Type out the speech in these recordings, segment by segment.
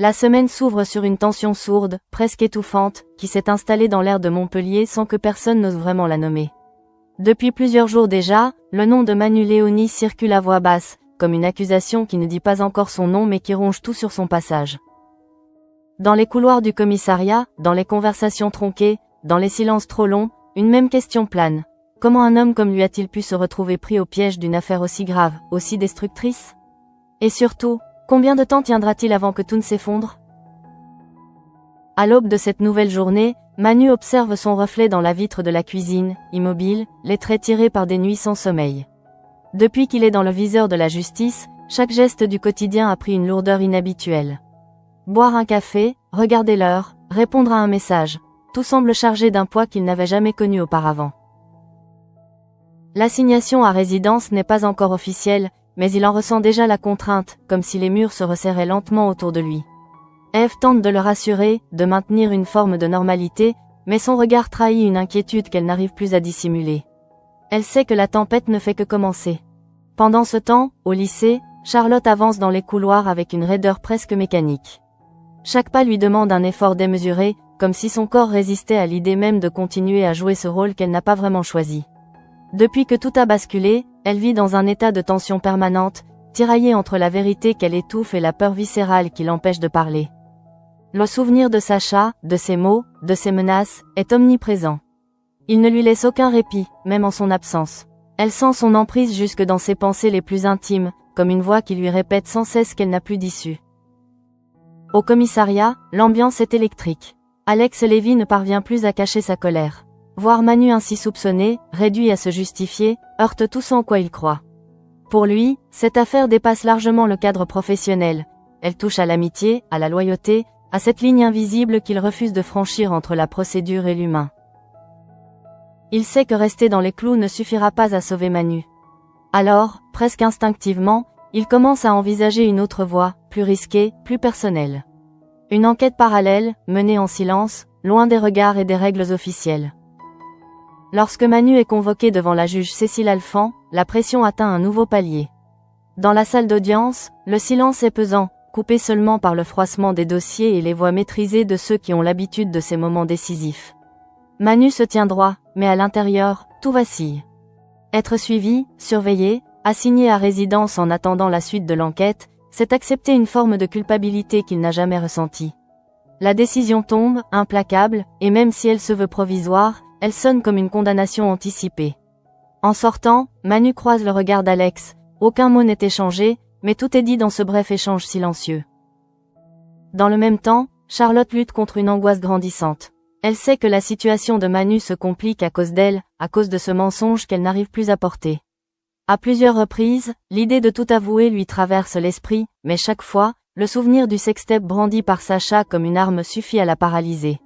La semaine s'ouvre sur une tension sourde, presque étouffante, qui s'est installée dans l'air de Montpellier sans que personne n'ose vraiment la nommer. Depuis plusieurs jours déjà, le nom de Manu Léoni circule à voix basse, comme une accusation qui ne dit pas encore son nom mais qui ronge tout sur son passage. Dans les couloirs du commissariat, dans les conversations tronquées, dans les silences trop longs, une même question plane. Comment un homme comme lui a-t-il pu se retrouver pris au piège d'une affaire aussi grave, aussi destructrice? Et surtout, combien de temps tiendra-t-il avant que tout ne s'effondre? À l'aube de cette nouvelle journée, Manu observe son reflet dans la vitre de la cuisine, immobile, les traits tirés par des nuits sans sommeil. Depuis qu'il est dans le viseur de la justice, chaque geste du quotidien a pris une lourdeur inhabituelle. Boire un café, regarder l'heure, répondre à un message, tout semble chargé d'un poids qu'il n'avait jamais connu auparavant. L'assignation à résidence n'est pas encore officielle, mais il en ressent déjà la contrainte, comme si les murs se resserraient lentement autour de lui. Eve tente de le rassurer, de maintenir une forme de normalité, mais son regard trahit une inquiétude qu'elle n'arrive plus à dissimuler. Elle sait que la tempête ne fait que commencer. Pendant ce temps, au lycée, Charlotte avance dans les couloirs avec une raideur presque mécanique. Chaque pas lui demande un effort démesuré, comme si son corps résistait à l'idée même de continuer à jouer ce rôle qu'elle n'a pas vraiment choisi. Depuis que tout a basculé, elle vit dans un état de tension permanente, tiraillée entre la vérité qu'elle étouffe et la peur viscérale qui l'empêche de parler. Le souvenir de Sacha, de ses mots, de ses menaces, est omniprésent. Il ne lui laisse aucun répit, même en son absence. Elle sent son emprise jusque dans ses pensées les plus intimes, comme une voix qui lui répète sans cesse qu'elle n'a plus d'issue. Au commissariat, l'ambiance est électrique. Alex Lévy ne parvient plus à cacher sa colère. Voir Manu ainsi soupçonné, réduit à se justifier, heurte tout ce en quoi il croit. Pour lui, cette affaire dépasse largement le cadre professionnel. Elle touche à l'amitié, à la loyauté, à cette ligne invisible qu'il refuse de franchir entre la procédure et l'humain. Il sait que rester dans les clous ne suffira pas à sauver Manu. Alors, presque instinctivement, il commence à envisager une autre voie, plus risquée, plus personnelle. Une enquête parallèle, menée en silence, loin des regards et des règles officielles. Lorsque Manu est convoqué devant la juge Cécile Alphand, la pression atteint un nouveau palier. Dans la salle d'audience, le silence est pesant, coupé seulement par le froissement des dossiers et les voix maîtrisées de ceux qui ont l'habitude de ces moments décisifs. Manu se tient droit, mais à l'intérieur, tout vacille. Être suivi, surveillé, assigné à résidence en attendant la suite de l'enquête, c'est accepter une forme de culpabilité qu'il n'a jamais ressentie. La décision tombe, implacable, et même si elle se veut provisoire, elle sonne comme une condamnation anticipée. En sortant, Manu croise le regard d'Alex, aucun mot n'est échangé, mais tout est dit dans ce bref échange silencieux. Dans le même temps, Charlotte lutte contre une angoisse grandissante. Elle sait que la situation de Manu se complique à cause d'elle, à cause de ce mensonge qu'elle n'arrive plus à porter. À plusieurs reprises, l'idée de tout avouer lui traverse l'esprit, mais chaque fois, le souvenir du sextape brandi par Sacha comme une arme suffit à la paralyser.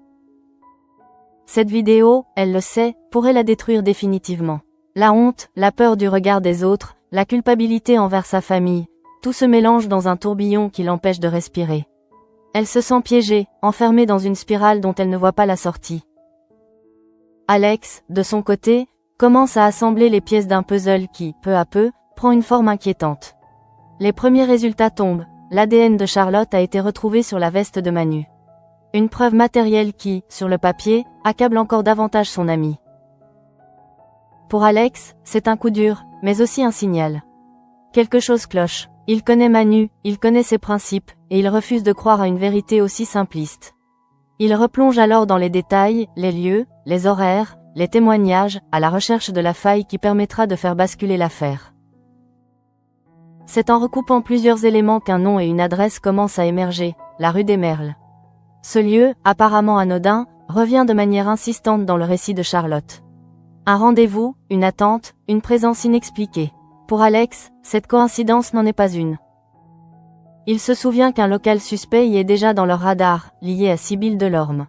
Cette vidéo, elle le sait, pourrait la détruire définitivement. La honte, la peur du regard des autres, la culpabilité envers sa famille, tout se mélange dans un tourbillon qui l'empêche de respirer. Elle se sent piégée, enfermée dans une spirale dont elle ne voit pas la sortie. Alex, de son côté, commence à assembler les pièces d'un puzzle qui, peu à peu, prend une forme inquiétante. Les premiers résultats tombent, l'ADN de Charlotte a été retrouvé sur la veste de Manu. Une preuve matérielle qui, sur le papier, accable encore davantage son ami. Pour Alex, c'est un coup dur, mais aussi un signal. Quelque chose cloche. Il connaît Manu, il connaît ses principes, et il refuse de croire à une vérité aussi simpliste. Il replonge alors dans les détails, les lieux, les horaires, les témoignages, à la recherche de la faille qui permettra de faire basculer l'affaire. C'est en recoupant plusieurs éléments qu'un nom et une adresse commencent à émerger, la rue des Merles. Ce lieu, apparemment anodin, revient de manière insistante dans le récit de Charlotte. Un rendez-vous, une attente, une présence inexpliquée. Pour Alex, cette coïncidence n'en est pas une. Il se souvient qu'un local suspect y est déjà dans leur radar, lié à Sibylle Delorme.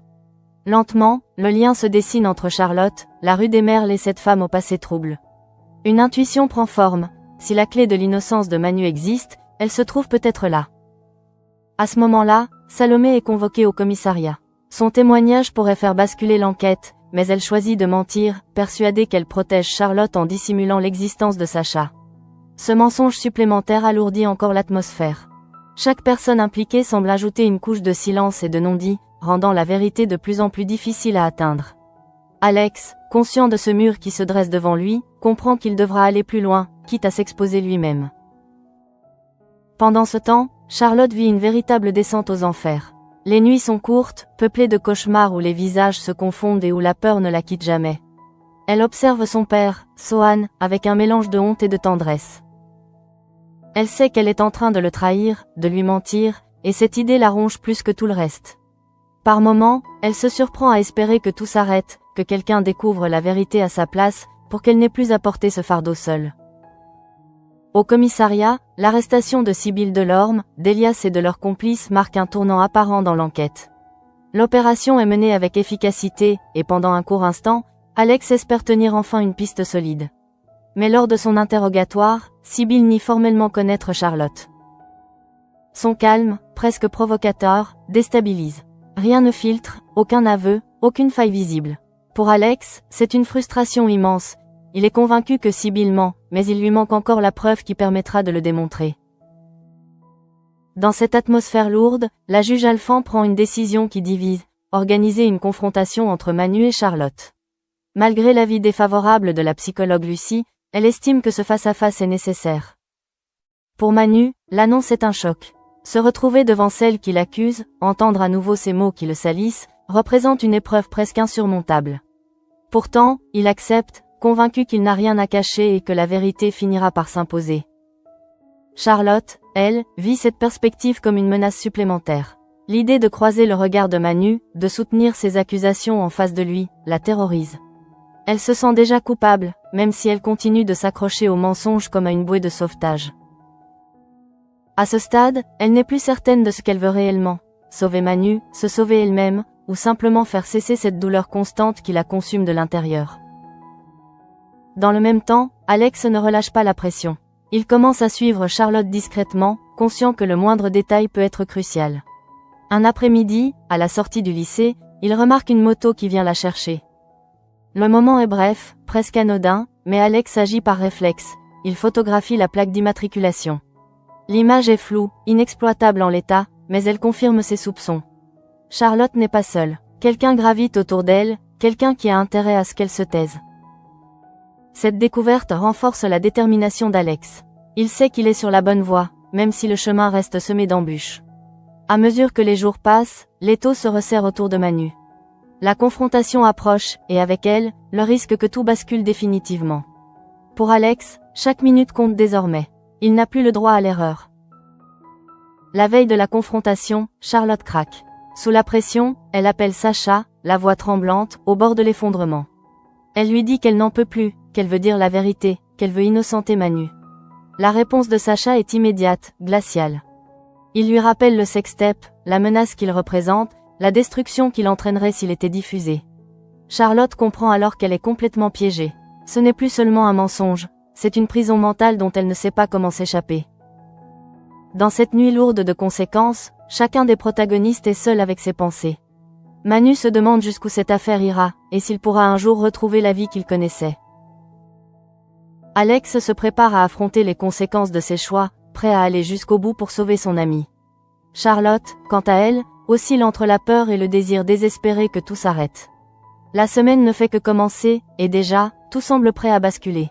Lentement, le lien se dessine entre Charlotte, la rue des Merles et cette femme au passé trouble. Une intuition prend forme. Si la clé de l'innocence de Manu existe, elle se trouve peut-être là. À ce moment-là, Salomé est convoquée au commissariat. Son témoignage pourrait faire basculer l'enquête, mais elle choisit de mentir, persuadée qu'elle protège Charlotte en dissimulant l'existence de Sacha. Ce mensonge supplémentaire alourdit encore l'atmosphère. Chaque personne impliquée semble ajouter une couche de silence et de non-dit, rendant la vérité de plus en plus difficile à atteindre. Alex, conscient de ce mur qui se dresse devant lui, comprend qu'il devra aller plus loin, quitte à s'exposer lui-même. Pendant ce temps, Charlotte vit une véritable descente aux enfers. Les nuits sont courtes, peuplées de cauchemars où les visages se confondent et où la peur ne la quitte jamais. Elle observe son père, Sohan, avec un mélange de honte et de tendresse. Elle sait qu'elle est en train de le trahir, de lui mentir, et cette idée la ronge plus que tout le reste. Par moments, elle se surprend à espérer que tout s'arrête, que quelqu'un découvre la vérité à sa place, pour qu'elle n'ait plus à porter ce fardeau seule. Au commissariat, l'arrestation de Sibylle Delorme, d'Elias et de leurs complices marque un tournant apparent dans l'enquête. L'opération est menée avec efficacité, et pendant un court instant, Alex espère tenir enfin une piste solide. Mais lors de son interrogatoire, Sibylle nie formellement connaître Charlotte. Son calme, presque provocateur, déstabilise. Rien ne filtre, aucun aveu, aucune faille visible. Pour Alex, c'est une frustration immense. Il est convaincu que Sibylle ment, mais il lui manque encore la preuve qui permettra de le démontrer. Dans cette atmosphère lourde, la juge Alphand prend une décision qui divise, organiser une confrontation entre Manu et Charlotte. Malgré l'avis défavorable de la psychologue Lucie, elle estime que ce face-à-face est nécessaire. Pour Manu, l'annonce est un choc. Se retrouver devant celle qui l'accuse, entendre à nouveau ces mots qui le salissent, représente une épreuve presque insurmontable. Pourtant, il accepte, convaincu qu'il n'a rien à cacher et que la vérité finira par s'imposer. Charlotte, elle, vit cette perspective comme une menace supplémentaire. L'idée de croiser le regard de Manu, de soutenir ses accusations en face de lui, la terrorise. Elle se sent déjà coupable, même si elle continue de s'accrocher au mensonge comme à une bouée de sauvetage. À ce stade, elle n'est plus certaine de ce qu'elle veut réellement. Sauver Manu, se sauver elle-même, ou simplement faire cesser cette douleur constante qui la consume de l'intérieur. Dans le même temps, Alex ne relâche pas la pression. Il commence à suivre Charlotte discrètement, conscient que le moindre détail peut être crucial. Un après-midi, à la sortie du lycée, il remarque une moto qui vient la chercher. Le moment est bref, presque anodin, mais Alex agit par réflexe. Il photographie la plaque d'immatriculation. L'image est floue, inexploitable en l'état, mais elle confirme ses soupçons. Charlotte n'est pas seule. Quelqu'un gravite autour d'elle, quelqu'un qui a intérêt à ce qu'elle se taise. Cette découverte renforce la détermination d'Alex. Il sait qu'il est sur la bonne voie, même si le chemin reste semé d'embûches. À mesure que les jours passent, l'étau se resserre autour de Manu. La confrontation approche, et avec elle, le risque que tout bascule définitivement. Pour Alex, chaque minute compte désormais. Il n'a plus le droit à l'erreur. La veille de la confrontation, Charlotte craque. Sous la pression, elle appelle Sacha, la voix tremblante, au bord de l'effondrement. Elle lui dit qu'elle n'en peut plus, qu'elle veut dire la vérité, qu'elle veut innocenter Manu. La réponse de Sacha est immédiate, glaciale. Il lui rappelle le sextape, la menace qu'il représente, la destruction qu'il entraînerait s'il était diffusé. Charlotte comprend alors qu'elle est complètement piégée. Ce n'est plus seulement un mensonge, c'est une prison mentale dont elle ne sait pas comment s'échapper. Dans cette nuit lourde de conséquences, chacun des protagonistes est seul avec ses pensées. Manu se demande jusqu'où cette affaire ira, et s'il pourra un jour retrouver la vie qu'il connaissait. Alex se prépare à affronter les conséquences de ses choix, prêt à aller jusqu'au bout pour sauver son ami. Charlotte, quant à elle, oscille entre la peur et le désir désespéré que tout s'arrête. La semaine ne fait que commencer, et déjà, tout semble prêt à basculer.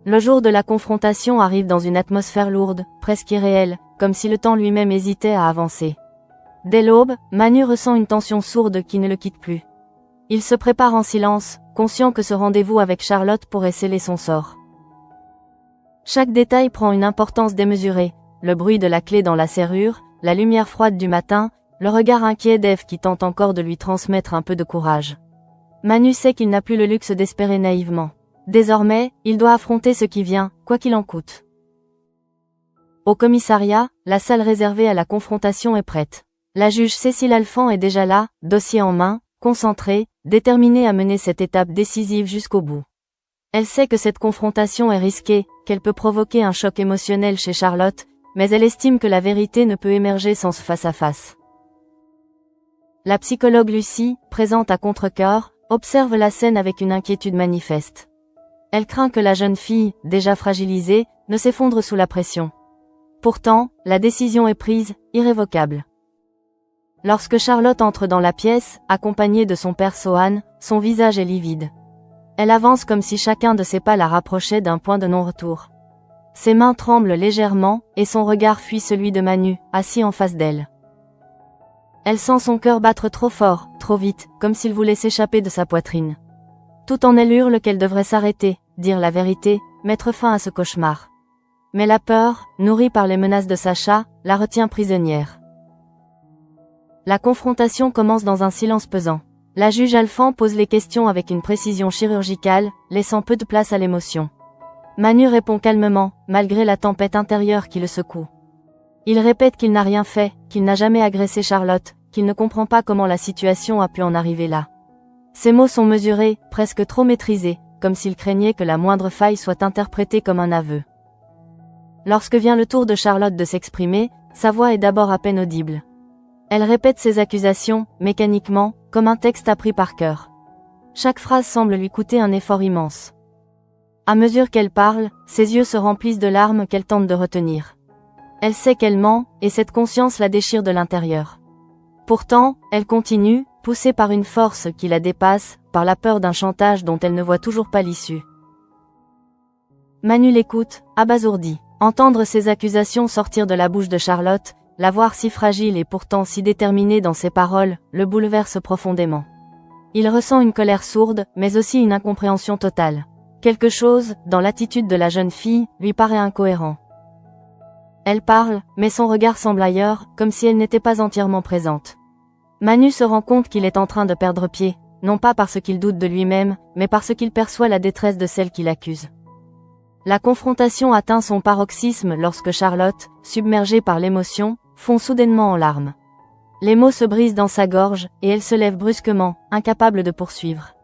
Le jour de la confrontation arrive dans une atmosphère lourde, presque irréelle, comme si le temps lui-même hésitait à avancer. Dès l'aube, Manu ressent une tension sourde qui ne le quitte plus. Il se prépare en silence, conscient que ce rendez-vous avec Charlotte pourrait sceller son sort. Chaque détail prend une importance démesurée, le bruit de la clé dans la serrure, la lumière froide du matin, le regard inquiet d'Ève qui tente encore de lui transmettre un peu de courage. Manu sait qu'il n'a plus le luxe d'espérer naïvement. Désormais, il doit affronter ce qui vient, quoi qu'il en coûte. Au commissariat, la salle réservée à la confrontation est prête. La juge Cécile Alphand est déjà là, dossier en main, concentrée, déterminée à mener cette étape décisive jusqu'au bout. Elle sait que cette confrontation est risquée, qu'elle peut provoquer un choc émotionnel chez Charlotte, mais elle estime que la vérité ne peut émerger sans ce face-à-face. La psychologue Lucie, présente à contre-cœur, observe la scène avec une inquiétude manifeste. Elle craint que la jeune fille, déjà fragilisée, ne s'effondre sous la pression. Pourtant, la décision est prise, irrévocable. Lorsque Charlotte entre dans la pièce, accompagnée de son père Sohan, son visage est livide. Elle avance comme si chacun de ses pas la rapprochait d'un point de non-retour. Ses mains tremblent légèrement, et son regard fuit celui de Manu, assis en face d'elle. Elle sent son cœur battre trop fort, trop vite, comme s'il voulait s'échapper de sa poitrine. Tout en elle hurle qu'elle devrait s'arrêter, dire la vérité, mettre fin à ce cauchemar. Mais la peur, nourrie par les menaces de Sacha, la retient prisonnière. La confrontation commence dans un silence pesant. La juge Alphand pose les questions avec une précision chirurgicale, laissant peu de place à l'émotion. Manu répond calmement, malgré la tempête intérieure qui le secoue. Il répète qu'il n'a rien fait, qu'il n'a jamais agressé Charlotte, qu'il ne comprend pas comment la situation a pu en arriver là. Ses mots sont mesurés, presque trop maîtrisés, comme s'il craignait que la moindre faille soit interprétée comme un aveu. Lorsque vient le tour de Charlotte de s'exprimer, sa voix est d'abord à peine audible. Elle répète ses accusations, mécaniquement, comme un texte appris par cœur. Chaque phrase semble lui coûter un effort immense. À mesure qu'elle parle, ses yeux se remplissent de larmes qu'elle tente de retenir. Elle sait qu'elle ment, et cette conscience la déchire de l'intérieur. Pourtant, elle continue, poussée par une force qui la dépasse, par la peur d'un chantage dont elle ne voit toujours pas l'issue. Manu l'écoute, abasourdi. Entendre ces accusations sortir de la bouche de Charlotte, la voir si fragile et pourtant si déterminée dans ses paroles, le bouleverse profondément. Il ressent une colère sourde, mais aussi une incompréhension totale. Quelque chose, dans l'attitude de la jeune fille, lui paraît incohérent. Elle parle, mais son regard semble ailleurs, comme si elle n'était pas entièrement présente. Manu se rend compte qu'il est en train de perdre pied, non pas parce qu'il doute de lui-même, mais parce qu'il perçoit la détresse de celle qui l'accuse. La confrontation atteint son paroxysme lorsque Charlotte, submergée par l'émotion, fond soudainement en larmes. Les mots se brisent dans sa gorge, et elle se lève brusquement, incapable de poursuivre.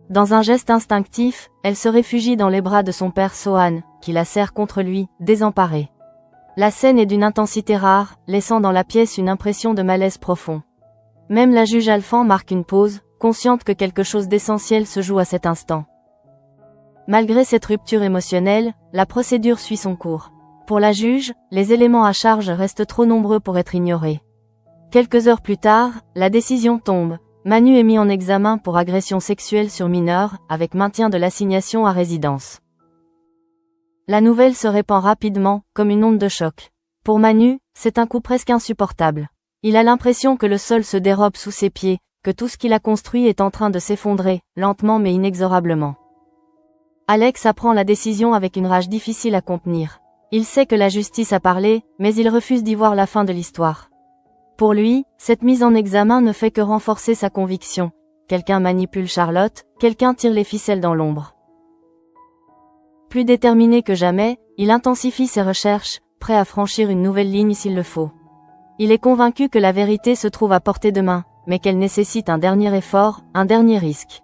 Dans un geste instinctif, elle se réfugie dans les bras de son père Sohan, qui la serre contre lui, désemparé. La scène est d'une intensité rare, laissant dans la pièce une impression de malaise profond. Même la juge Alphand marque une pause, consciente que quelque chose d'essentiel se joue à cet instant. Malgré cette rupture émotionnelle, la procédure suit son cours. Pour la juge, les éléments à charge restent trop nombreux pour être ignorés. Quelques heures plus tard, la décision tombe. Manu est mis en examen pour agression sexuelle sur mineur, avec maintien de l'assignation à résidence. La nouvelle se répand rapidement, comme une onde de choc. Pour Manu, c'est un coup presque insupportable. Il a l'impression que le sol se dérobe sous ses pieds, que tout ce qu'il a construit est en train de s'effondrer, lentement mais inexorablement. Alex apprend la décision avec une rage difficile à contenir. Il sait que la justice a parlé, mais il refuse d'y voir la fin de l'histoire. Pour lui, cette mise en examen ne fait que renforcer sa conviction. Quelqu'un manipule Charlotte, quelqu'un tire les ficelles dans l'ombre. Plus déterminé que jamais, il intensifie ses recherches, prêt à franchir une nouvelle ligne s'il le faut. Il est convaincu que la vérité se trouve à portée de main, mais qu'elle nécessite un dernier effort, un dernier risque.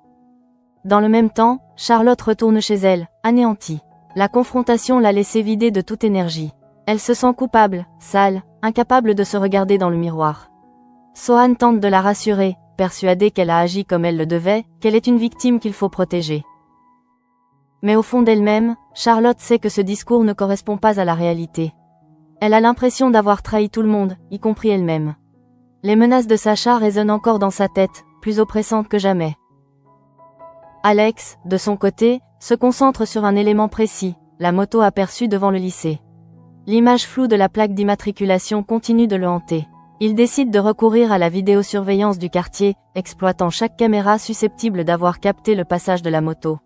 Dans le même temps, Charlotte retourne chez elle, anéantie. La confrontation l'a laissée vider de toute énergie. Elle se sent coupable, sale, incapable de se regarder dans le miroir. Sohan tente de la rassurer, persuadée qu'elle a agi comme elle le devait, qu'elle est une victime qu'il faut protéger. Mais au fond d'elle-même, Charlotte sait que ce discours ne correspond pas à la réalité. Elle a l'impression d'avoir trahi tout le monde, y compris elle-même. Les menaces de Sacha résonnent encore dans sa tête, plus oppressantes que jamais. Alex, de son côté, se concentre sur un élément précis, la moto aperçue devant le lycée. L'image floue de la plaque d'immatriculation continue de le hanter. Il décide de recourir à la vidéosurveillance du quartier, exploitant chaque caméra susceptible d'avoir capté le passage de la moto.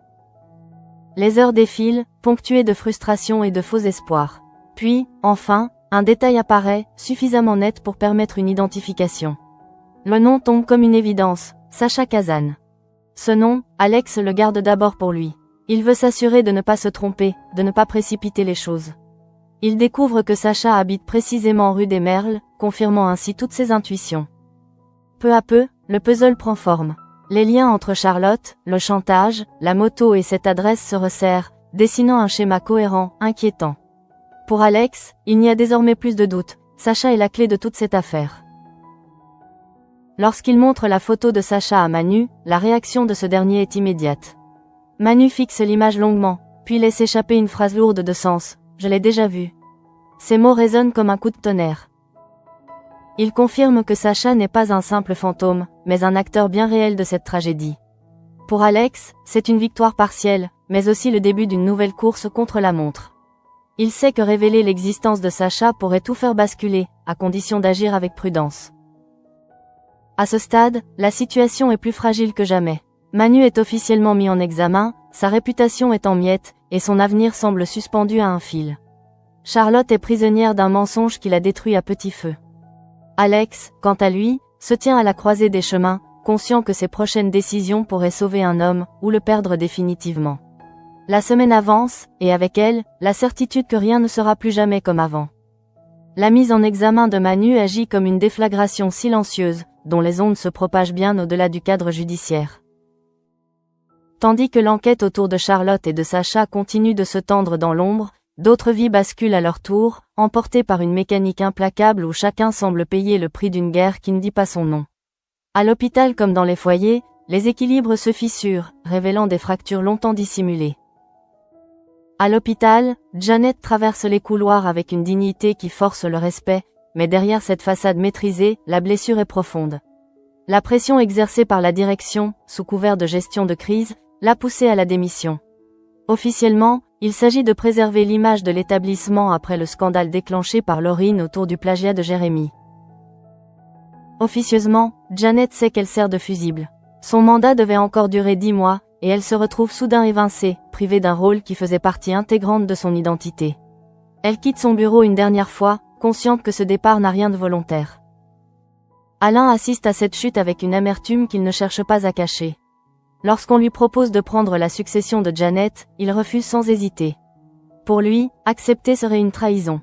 Les heures défilent, ponctuées de frustration et de faux espoirs. Puis, enfin, un détail apparaît, suffisamment net pour permettre une identification. Le nom tombe comme une évidence, Sacha Kazan. Ce nom, Alex le garde d'abord pour lui. Il veut s'assurer de ne pas se tromper, de ne pas précipiter les choses. Il découvre que Sacha habite précisément rue des Merles, confirmant ainsi toutes ses intuitions. Peu à peu, le puzzle prend forme. Les liens entre Charlotte, le chantage, la moto et cette adresse se resserrent, dessinant un schéma cohérent, inquiétant. Pour Alex, il n'y a désormais plus de doute, Sacha est la clé de toute cette affaire. Lorsqu'il montre la photo de Sacha à Manu, la réaction de ce dernier est immédiate. Manu fixe l'image longuement, puis laisse échapper une phrase lourde de sens, « Je l'ai déjà vu ». Ces mots résonnent comme un coup de tonnerre. Il confirme que Sacha n'est pas un simple fantôme, mais un acteur bien réel de cette tragédie. Pour Alex, c'est une victoire partielle, mais aussi le début d'une nouvelle course contre la montre. Il sait que révéler l'existence de Sacha pourrait tout faire basculer, à condition d'agir avec prudence. À ce stade, la situation est plus fragile que jamais. Manu est officiellement mis en examen, sa réputation est en miettes, et son avenir semble suspendu à un fil. Charlotte est prisonnière d'un mensonge qui la détruit à petit feu. Alex, quant à lui, se tient à la croisée des chemins, conscient que ses prochaines décisions pourraient sauver un homme, ou le perdre définitivement. La semaine avance, et avec elle, la certitude que rien ne sera plus jamais comme avant. La mise en examen de Manu agit comme une déflagration silencieuse, dont les ondes se propagent bien au-delà du cadre judiciaire. Tandis que l'enquête autour de Charlotte et de Sacha continue de se tendre dans l'ombre, d'autres vies basculent à leur tour, emportées par une mécanique implacable où chacun semble payer le prix d'une guerre qui ne dit pas son nom. À l'hôpital comme dans les foyers, les équilibres se fissurent, révélant des fractures longtemps dissimulées. À l'hôpital, Janet traverse les couloirs avec une dignité qui force le respect, mais derrière cette façade maîtrisée, la blessure est profonde. La pression exercée par la direction, sous couvert de gestion de crise, l'a poussée à la démission. Officiellement, il s'agit de préserver l'image de l'établissement après le scandale déclenché par Laureen autour du plagiat de Jérémy. Officieusement, Janet sait qu'elle sert de fusible. Son mandat devait encore durer 10 mois, et elle se retrouve soudain évincée, privée d'un rôle qui faisait partie intégrante de son identité. Elle quitte son bureau une dernière fois, consciente que ce départ n'a rien de volontaire. Alain assiste à cette chute avec une amertume qu'il ne cherche pas à cacher. Lorsqu'on lui propose de prendre la succession de Janet, il refuse sans hésiter. Pour lui, accepter serait une trahison.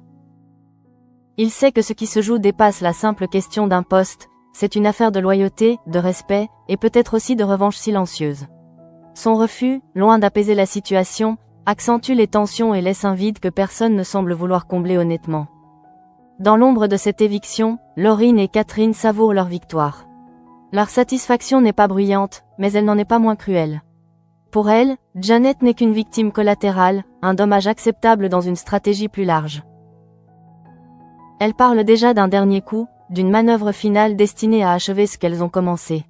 Il sait que ce qui se joue dépasse la simple question d'un poste, c'est une affaire de loyauté, de respect, et peut-être aussi de revanche silencieuse. Son refus, loin d'apaiser la situation, accentue les tensions et laisse un vide que personne ne semble vouloir combler honnêtement. Dans l'ombre de cette éviction, Laureen et Catherine savourent leur victoire. Leur satisfaction n'est pas bruyante, mais elle n'en est pas moins cruelle. Pour elle, Janet n'est qu'une victime collatérale, un dommage acceptable dans une stratégie plus large. Elle parle déjà d'un dernier coup, d'une manœuvre finale destinée à achever ce qu'elles ont commencé.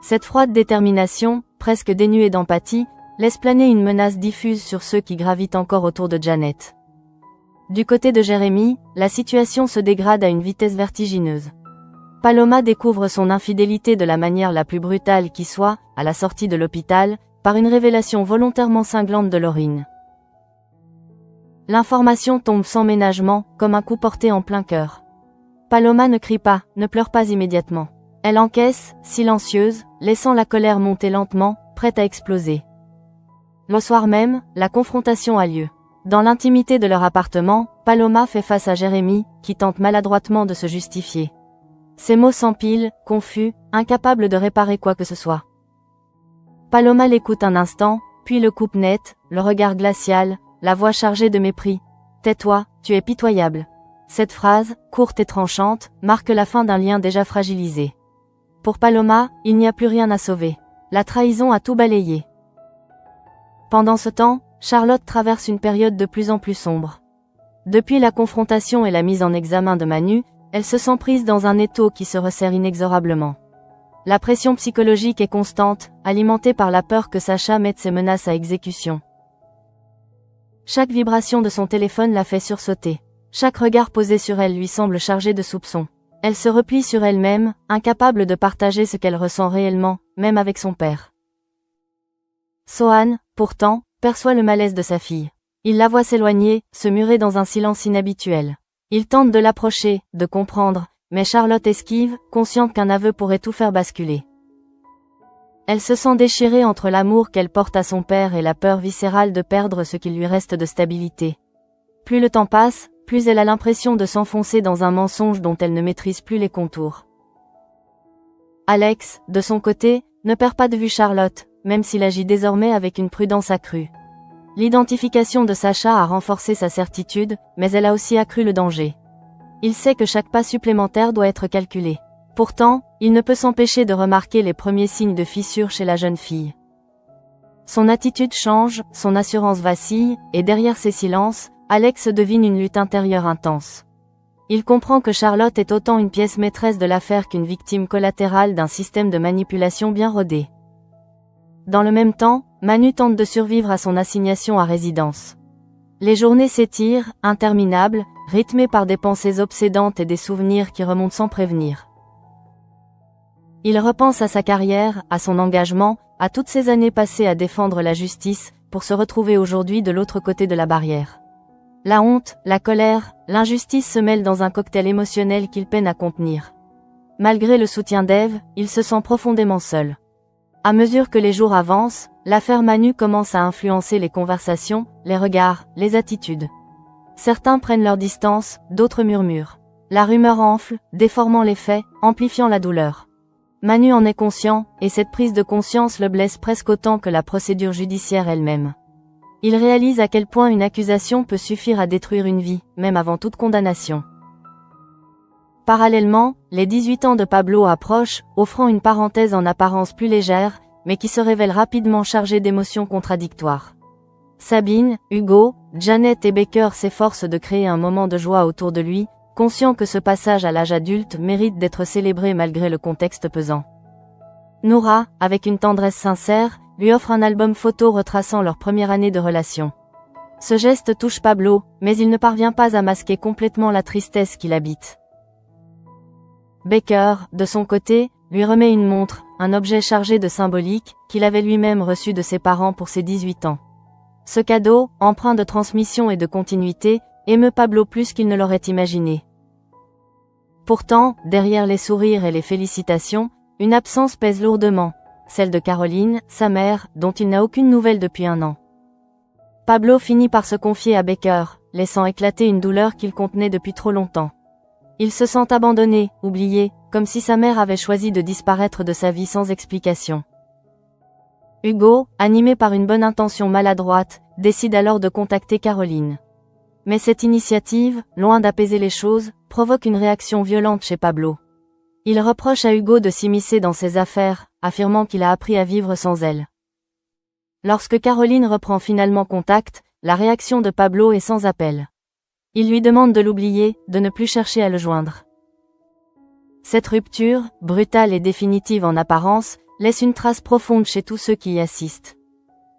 Cette froide détermination, presque dénuée d'empathie, laisse planer une menace diffuse sur ceux qui gravitent encore autour de Janet. Du côté de Jérémy, la situation se dégrade à une vitesse vertigineuse. Paloma découvre son infidélité de la manière la plus brutale qui soit, à la sortie de l'hôpital, par une révélation volontairement cinglante de Laureen. L'information tombe sans ménagement, comme un coup porté en plein cœur. Paloma ne crie pas, ne pleure pas immédiatement. Elle encaisse, silencieuse, laissant la colère monter lentement, prête à exploser. Le soir même, la confrontation a lieu. Dans l'intimité de leur appartement, Paloma fait face à Jérémy, qui tente maladroitement de se justifier. Ses mots s'empilent, confus, incapables de réparer quoi que ce soit. Paloma l'écoute un instant, puis le coupe net, le regard glacial, la voix chargée de mépris. « Tais-toi, tu es pitoyable ». Cette phrase, courte et tranchante, marque la fin d'un lien déjà fragilisé. Pour Paloma, il n'y a plus rien à sauver. La trahison a tout balayé. Pendant ce temps, Charlotte traverse une période de plus en plus sombre. Depuis la confrontation et la mise en examen de Manu, elle se sent prise dans un étau qui se resserre inexorablement. La pression psychologique est constante, alimentée par la peur que Sacha mette ses menaces à exécution. Chaque vibration de son téléphone la fait sursauter. Chaque regard posé sur elle lui semble chargé de soupçons. Elle se replie sur elle-même, incapable de partager ce qu'elle ressent réellement, même avec son père. Sohan, pourtant, perçoit le malaise de sa fille. Il la voit s'éloigner, se murer dans un silence inhabituel. Il tente de l'approcher, de comprendre, mais Charlotte esquive, consciente qu'un aveu pourrait tout faire basculer. Elle se sent déchirée entre l'amour qu'elle porte à son père et la peur viscérale de perdre ce qu'il lui reste de stabilité. Plus le temps passe, plus elle a l'impression de s'enfoncer dans un mensonge dont elle ne maîtrise plus les contours. Alex, de son côté, ne perd pas de vue Charlotte, même s'il agit désormais avec une prudence accrue. L'identification de Sacha a renforcé sa certitude, mais elle a aussi accru le danger. Il sait que chaque pas supplémentaire doit être calculé. Pourtant, il ne peut s'empêcher de remarquer les premiers signes de fissure chez la jeune fille. Son attitude change, son assurance vacille, et derrière ces silences, Alex devine une lutte intérieure intense. Il comprend que Charlotte est autant une pièce maîtresse de l'affaire qu'une victime collatérale d'un système de manipulation bien rodé. Dans le même temps, Manu tente de survivre à son assignation à résidence. Les journées s'étirent, interminables, rythmées par des pensées obsédantes et des souvenirs qui remontent sans prévenir. Il repense à sa carrière, à son engagement, à toutes ces années passées à défendre la justice, pour se retrouver aujourd'hui de l'autre côté de la barrière. La honte, la colère, l'injustice se mêlent dans un cocktail émotionnel qu'il peine à contenir. Malgré le soutien d'Ève, il se sent profondément seul. À mesure que les jours avancent, l'affaire Manu commence à influencer les conversations, les regards, les attitudes. Certains prennent leur distance, d'autres murmurent. La rumeur enfle, déformant les faits, amplifiant la douleur. Manu en est conscient, et cette prise de conscience le blesse presque autant que la procédure judiciaire elle-même. Il réalise à quel point une accusation peut suffire à détruire une vie, même avant toute condamnation. Parallèlement, les 18 ans de Pablo approchent, offrant une parenthèse en apparence plus légère, mais qui se révèle rapidement chargée d'émotions contradictoires. Sabine, Hugo, Janet et Baker s'efforcent de créer un moment de joie autour de lui, conscients que ce passage à l'âge adulte mérite d'être célébré malgré le contexte pesant. Noura, avec une tendresse sincère, lui offre un album photo retraçant leur première année de relation. Ce geste touche Pablo, mais il ne parvient pas à masquer complètement la tristesse qui l'habite. Baker, de son côté, lui remet une montre, un objet chargé de symbolique, qu'il avait lui-même reçu de ses parents pour ses 18 ans. Ce cadeau, empreint de transmission et de continuité, émeut Pablo plus qu'il ne l'aurait imaginé. Pourtant, derrière les sourires et les félicitations, une absence pèse lourdement, celle de Caroline, sa mère, dont il n'a aucune nouvelle depuis 1 an. Pablo finit par se confier à Baker, laissant éclater une douleur qu'il contenait depuis trop longtemps. Il se sent abandonné, oublié, comme si sa mère avait choisi de disparaître de sa vie sans explication. Hugo, animé par une bonne intention maladroite, décide alors de contacter Caroline. Mais cette initiative, loin d'apaiser les choses, provoque une réaction violente chez Pablo. Il reproche à Hugo de s'immiscer dans ses affaires, affirmant qu'il a appris à vivre sans elle. Lorsque Caroline reprend finalement contact, la réaction de Pablo est sans appel. Il lui demande de l'oublier, de ne plus chercher à le joindre. Cette rupture, brutale et définitive en apparence, laisse une trace profonde chez tous ceux qui y assistent.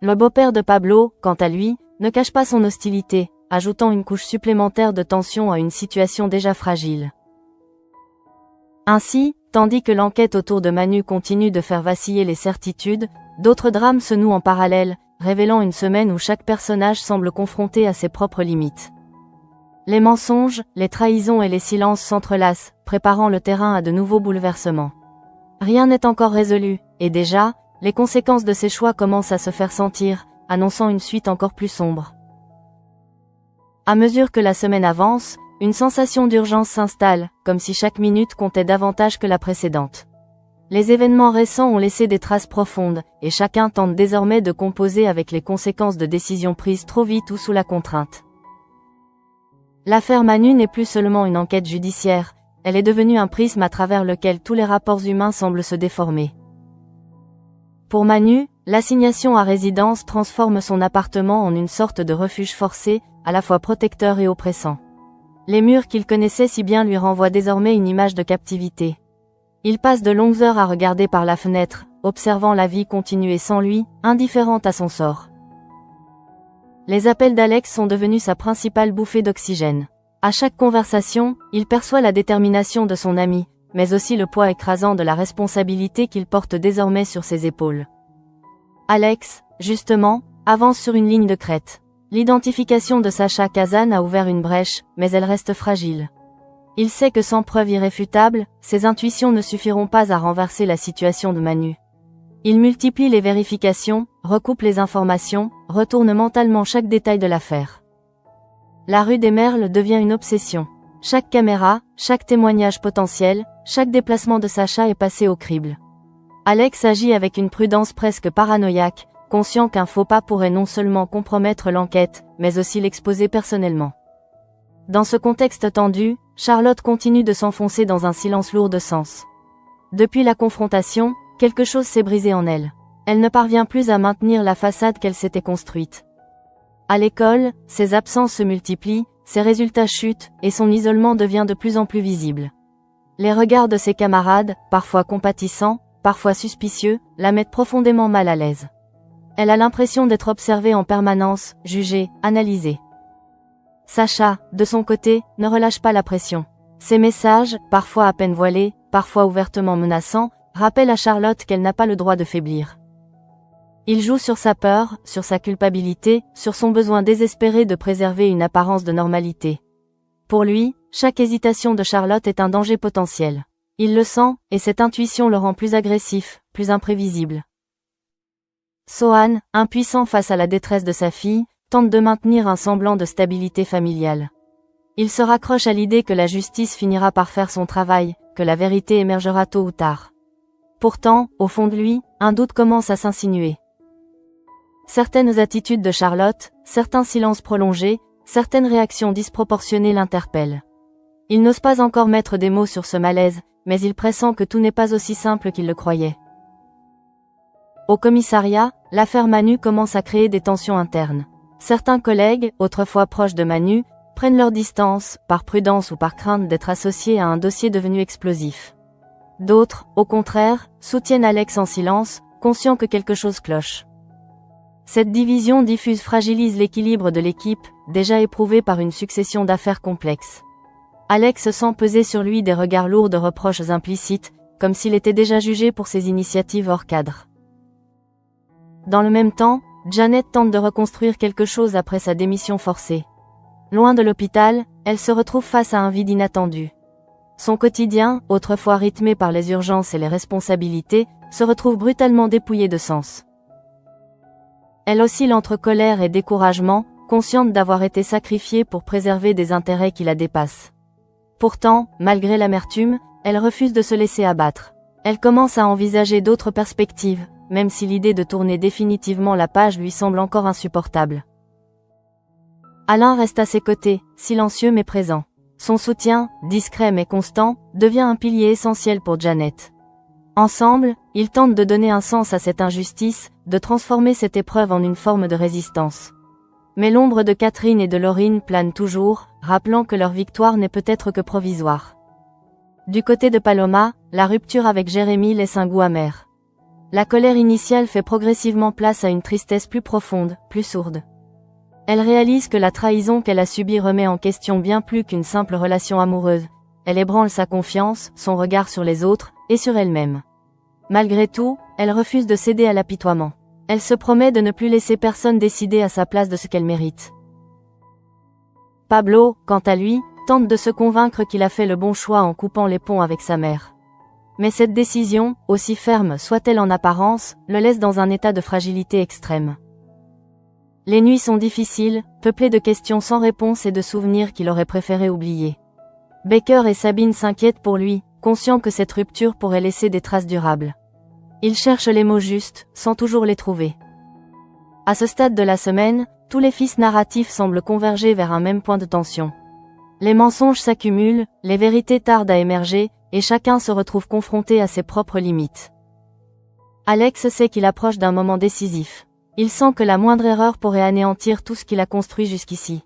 Le beau-père de Pablo, quant à lui, ne cache pas son hostilité, ajoutant une couche supplémentaire de tension à une situation déjà fragile. Ainsi, tandis que l'enquête autour de Manu continue de faire vaciller les certitudes, d'autres drames se nouent en parallèle, révélant une semaine où chaque personnage semble confronté à ses propres limites. Les mensonges, les trahisons et les silences s'entrelacent, préparant le terrain à de nouveaux bouleversements. Rien n'est encore résolu, et déjà, les conséquences de ces choix commencent à se faire sentir, annonçant une suite encore plus sombre. À mesure que la semaine avance, une sensation d'urgence s'installe, comme si chaque minute comptait davantage que la précédente. Les événements récents ont laissé des traces profondes, et chacun tente désormais de composer avec les conséquences de décisions prises trop vite ou sous la contrainte. L'affaire Manu n'est plus seulement une enquête judiciaire, elle est devenue un prisme à travers lequel tous les rapports humains semblent se déformer. Pour Manu, l'assignation à résidence transforme son appartement en une sorte de refuge forcé, à la fois protecteur et oppressant. Les murs qu'il connaissait si bien lui renvoient désormais une image de captivité. Il passe de longues heures à regarder par la fenêtre, observant la vie continuer sans lui, indifférente à son sort. Les appels d'Alex sont devenus sa principale bouffée d'oxygène. À chaque conversation, il perçoit la détermination de son ami, mais aussi le poids écrasant de la responsabilité qu'il porte désormais sur ses épaules. Alex, justement, avance sur une ligne de crête. L'identification de Sacha Kazan a ouvert une brèche, mais elle reste fragile. Il sait que sans preuve irréfutable, ses intuitions ne suffiront pas à renverser la situation de Manu. Il multiplie les vérifications, recoupe les informations, retourne mentalement chaque détail de l'affaire. La rue des Merles devient une obsession. Chaque caméra, chaque témoignage potentiel, chaque déplacement de Sacha est passé au crible. Alex agit avec une prudence presque paranoïaque, conscient qu'un faux pas pourrait non seulement compromettre l'enquête, mais aussi l'exposer personnellement. Dans ce contexte tendu, Charlotte continue de s'enfoncer dans un silence lourd de sens. Depuis la confrontation, quelque chose s'est brisé en elle. Elle ne parvient plus à maintenir la façade qu'elle s'était construite. À l'école, ses absences se multiplient, ses résultats chutent, et son isolement devient de plus en plus visible. Les regards de ses camarades, parfois compatissants, parfois suspicieux, la mettent profondément mal à l'aise. Elle a l'impression d'être observée en permanence, jugée, analysée. Sacha, de son côté, ne relâche pas la pression. Ses messages, parfois à peine voilés, parfois ouvertement menaçants, rappellent à Charlotte qu'elle n'a pas le droit de faiblir. Il joue sur sa peur, sur sa culpabilité, sur son besoin désespéré de préserver une apparence de normalité. Pour lui, chaque hésitation de Charlotte est un danger potentiel. Il le sent, et cette intuition le rend plus agressif, plus imprévisible. Sohan, impuissant face à la détresse de sa fille, tente de maintenir un semblant de stabilité familiale. Il se raccroche à l'idée que la justice finira par faire son travail, que la vérité émergera tôt ou tard. Pourtant, au fond de lui, un doute commence à s'insinuer. Certaines attitudes de Charlotte, certains silences prolongés, certaines réactions disproportionnées l'interpellent. Il n'ose pas encore mettre des mots sur ce malaise, mais il pressent que tout n'est pas aussi simple qu'il le croyait. Au commissariat, l'affaire Manu commence à créer des tensions internes. Certains collègues, autrefois proches de Manu, prennent leur distance, par prudence ou par crainte d'être associés à un dossier devenu explosif. D'autres, au contraire, soutiennent Alex en silence, conscients que quelque chose cloche. Cette division diffuse fragilise l'équilibre de l'équipe, déjà éprouvée par une succession d'affaires complexes. Alex sent peser sur lui des regards lourds de reproches implicites, comme s'il était déjà jugé pour ses initiatives hors cadre. Dans le même temps, Janet tente de reconstruire quelque chose après sa démission forcée. Loin de l'hôpital, elle se retrouve face à un vide inattendu. Son quotidien, autrefois rythmé par les urgences et les responsabilités, se retrouve brutalement dépouillé de sens. Elle oscille entre colère et découragement, consciente d'avoir été sacrifiée pour préserver des intérêts qui la dépassent. Pourtant, malgré l'amertume, elle refuse de se laisser abattre. Elle commence à envisager d'autres perspectives, même si l'idée de tourner définitivement la page lui semble encore insupportable. Alain reste à ses côtés, silencieux mais présent. Son soutien, discret mais constant, devient un pilier essentiel pour Janet. Ensemble, ils tentent de donner un sens à cette injustice, de transformer cette épreuve en une forme de résistance. Mais l'ombre de Catherine et de Laurine plane toujours, rappelant que leur victoire n'est peut-être que provisoire. Du côté de Paloma, la rupture avec Jérémy laisse un goût amer. La colère initiale fait progressivement place à une tristesse plus profonde, plus sourde. Elle réalise que la trahison qu'elle a subie remet en question bien plus qu'une simple relation amoureuse. Elle ébranle sa confiance, son regard sur les autres, et sur elle-même. Malgré tout, elle refuse de céder à l'apitoiement. Elle se promet de ne plus laisser personne décider à sa place de ce qu'elle mérite. Pablo, quant à lui, tente de se convaincre qu'il a fait le bon choix en coupant les ponts avec sa mère. Mais cette décision, aussi ferme soit-elle en apparence, le laisse dans un état de fragilité extrême. Les nuits sont difficiles, peuplées de questions sans réponse et de souvenirs qu'il aurait préféré oublier. Baker et Sabine s'inquiètent pour lui, conscients que cette rupture pourrait laisser des traces durables. Il cherche les mots justes, sans toujours les trouver. À ce stade de la semaine, tous les fils narratifs semblent converger vers un même point de tension. Les mensonges s'accumulent, les vérités tardent à émerger, et chacun se retrouve confronté à ses propres limites. Alex sait qu'il approche d'un moment décisif. Il sent que la moindre erreur pourrait anéantir tout ce qu'il a construit jusqu'ici.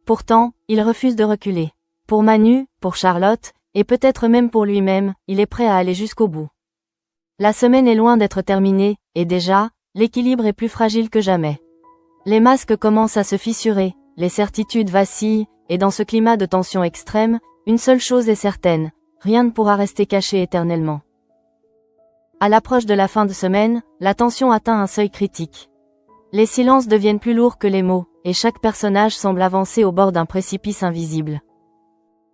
Pourtant, il refuse de reculer. Pour Manu, pour Charlotte, et peut-être même pour lui-même, il est prêt à aller jusqu'au bout. La semaine est loin d'être terminée, et déjà, l'équilibre est plus fragile que jamais. Les masques commencent à se fissurer, les certitudes vacillent, et dans ce climat de tension extrême, une seule chose est certaine, rien ne pourra rester caché éternellement. À l'approche de la fin de semaine, la tension atteint un seuil critique. Les silences deviennent plus lourds que les mots, et chaque personnage semble avancer au bord d'un précipice invisible.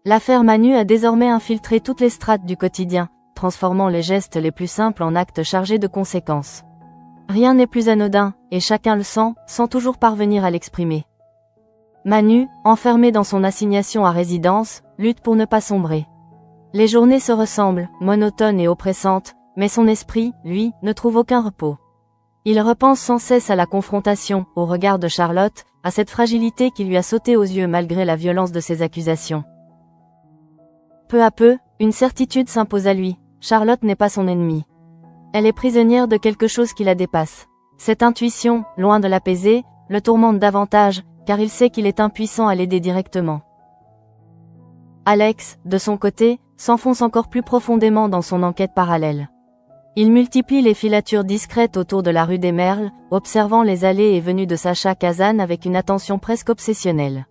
L'affaire Manu a désormais infiltré toutes les strates du quotidien, transformant les gestes les plus simples en actes chargés de conséquences. Rien n'est plus anodin, et chacun le sent, sans toujours parvenir à l'exprimer. Manu, enfermé dans son assignation à résidence, lutte pour ne pas sombrer. Les journées se ressemblent, monotones et oppressantes, mais son esprit, lui, ne trouve aucun repos. Il repense sans cesse à la confrontation, au regard de Charlotte, à cette fragilité qui lui a sauté aux yeux malgré la violence de ses accusations. Peu à peu, une certitude s'impose à lui, Charlotte n'est pas son ennemie. Elle est prisonnière de quelque chose qui la dépasse. Cette intuition, loin de l'apaiser, le tourmente davantage, car il sait qu'il est impuissant à l'aider directement. Alex, de son côté, s'enfonce encore plus profondément dans son enquête parallèle. Il multiplie les filatures discrètes autour de la rue des Merles, observant les allées et venues de Sacha Kazan avec une attention presque obsessionnelle.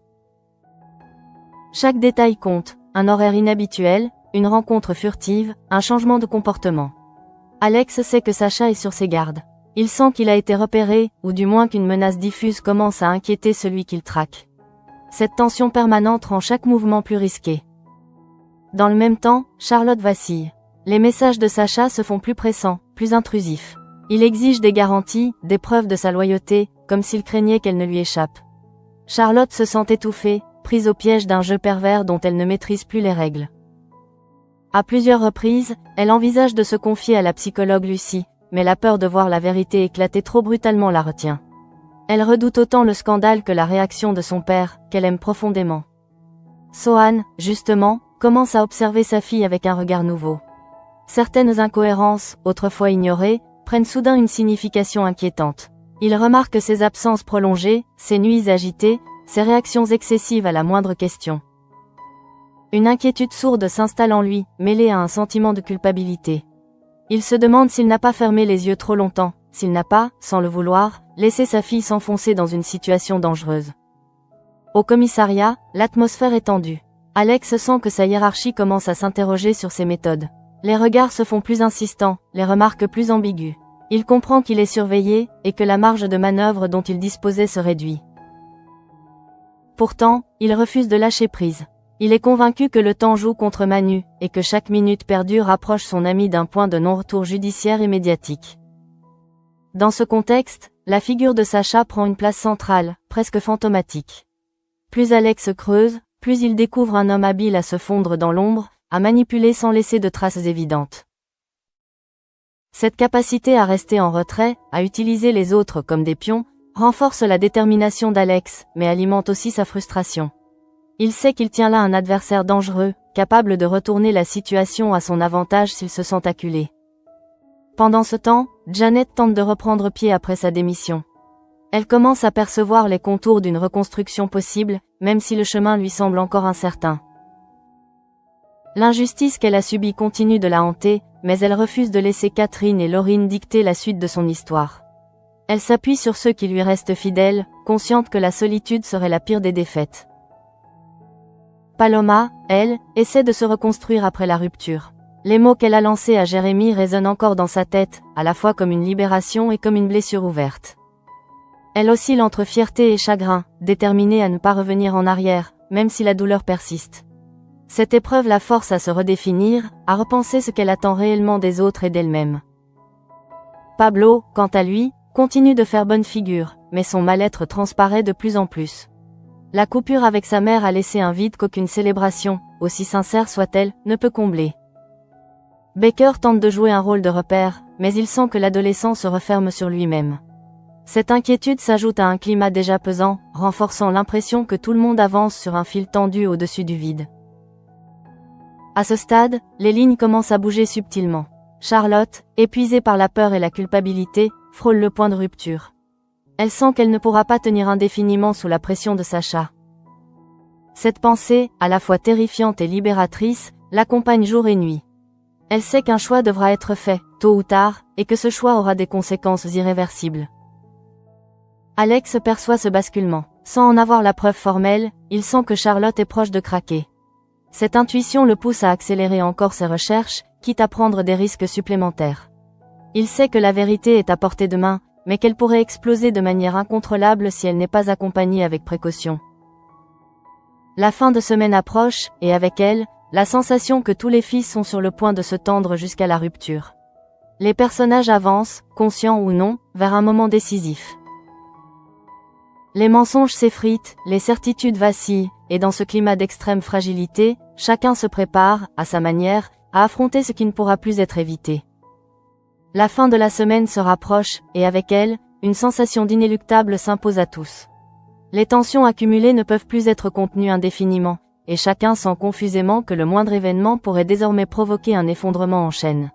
Chaque détail compte, un horaire inhabituel, une rencontre furtive, un changement de comportement. Alex sait que Sacha est sur ses gardes. Il sent qu'il a été repéré, ou du moins qu'une menace diffuse commence à inquiéter celui qu'il traque. Cette tension permanente rend chaque mouvement plus risqué. Dans le même temps, Charlotte vacille. Les messages de Sacha se font plus pressants, plus intrusifs. Il exige des garanties, des preuves de sa loyauté, comme s'il craignait qu'elle ne lui échappe. Charlotte se sent étouffée, prise au piège d'un jeu pervers dont elle ne maîtrise plus les règles. À plusieurs reprises, elle envisage de se confier à la psychologue Lucie, mais la peur de voir la vérité éclater trop brutalement la retient. Elle redoute autant le scandale que la réaction de son père, qu'elle aime profondément. Sohan, justement, commence à observer sa fille avec un regard nouveau. Certaines incohérences, autrefois ignorées, prennent soudain une signification inquiétante. Il remarque ses absences prolongées, ses nuits agitées, ses réactions excessives à la moindre question. Une inquiétude sourde s'installe en lui, mêlée à un sentiment de culpabilité. Il se demande s'il n'a pas fermé les yeux trop longtemps, s'il n'a pas, sans le vouloir, laissé sa fille s'enfoncer dans une situation dangereuse. Au commissariat, l'atmosphère est tendue. Alex sent que sa hiérarchie commence à s'interroger sur ses méthodes. Les regards se font plus insistants, les remarques plus ambiguës. Il comprend qu'il est surveillé, et que la marge de manœuvre dont il disposait se réduit. Pourtant, il refuse de lâcher prise. Il est convaincu que le temps joue contre Manu, et que chaque minute perdue rapproche son ami d'un point de non-retour judiciaire et médiatique. Dans ce contexte, la figure de Sacha prend une place centrale, presque fantomatique. Plus Alex creuse, plus il découvre un homme habile à se fondre dans l'ombre, à manipuler sans laisser de traces évidentes. Cette capacité à rester en retrait, à utiliser les autres comme des pions, renforce la détermination d'Alex, mais alimente aussi sa frustration. Il sait qu'il tient là un adversaire dangereux, capable de retourner la situation à son avantage s'il se sent acculé. Pendant ce temps, Janet tente de reprendre pied après sa démission. Elle commence à percevoir les contours d'une reconstruction possible, même si le chemin lui semble encore incertain. L'injustice qu'elle a subie continue de la hanter, mais elle refuse de laisser Catherine et Laurine dicter la suite de son histoire. Elle s'appuie sur ceux qui lui restent fidèles, consciente que la solitude serait la pire des défaites. Paloma, elle, essaie de se reconstruire après la rupture. Les mots qu'elle a lancés à Jérémy résonnent encore dans sa tête, à la fois comme une libération et comme une blessure ouverte. Elle oscille entre fierté et chagrin, déterminée à ne pas revenir en arrière, même si la douleur persiste. Cette épreuve la force à se redéfinir, à repenser ce qu'elle attend réellement des autres et d'elle-même. Pablo, quant à lui, continue de faire bonne figure, mais son mal-être transparaît de plus en plus. La coupure avec sa mère a laissé un vide qu'aucune célébration, aussi sincère soit-elle, ne peut combler. Baker tente de jouer un rôle de repère, mais il sent que l'adolescent se referme sur lui-même. Cette inquiétude s'ajoute à un climat déjà pesant, renforçant l'impression que tout le monde avance sur un fil tendu au-dessus du vide. À ce stade, les lignes commencent à bouger subtilement. Charlotte, épuisée par la peur et la culpabilité, frôle le point de rupture. Elle sent qu'elle ne pourra pas tenir indéfiniment sous la pression de Sacha. Cette pensée, à la fois terrifiante et libératrice, l'accompagne jour et nuit. Elle sait qu'un choix devra être fait, tôt ou tard, et que ce choix aura des conséquences irréversibles. Alex perçoit ce basculement. Sans en avoir la preuve formelle, il sent que Charlotte est proche de craquer. Cette intuition le pousse à accélérer encore ses recherches, quitte à prendre des risques supplémentaires. Il sait que la vérité est à portée de main, mais qu'elle pourrait exploser de manière incontrôlable si elle n'est pas accompagnée avec précaution. La fin de semaine approche, et avec elle, la sensation que tous les fils sont sur le point de se tendre jusqu'à la rupture. Les personnages avancent, conscients ou non, vers un moment décisif. Les mensonges s'effritent, les certitudes vacillent, et dans ce climat d'extrême fragilité, chacun se prépare, à sa manière, à affronter ce qui ne pourra plus être évité. La fin de la semaine se rapproche, et avec elle, une sensation d'inéluctable s'impose à tous. Les tensions accumulées ne peuvent plus être contenues indéfiniment, et chacun sent confusément que le moindre événement pourrait désormais provoquer un effondrement en chaîne.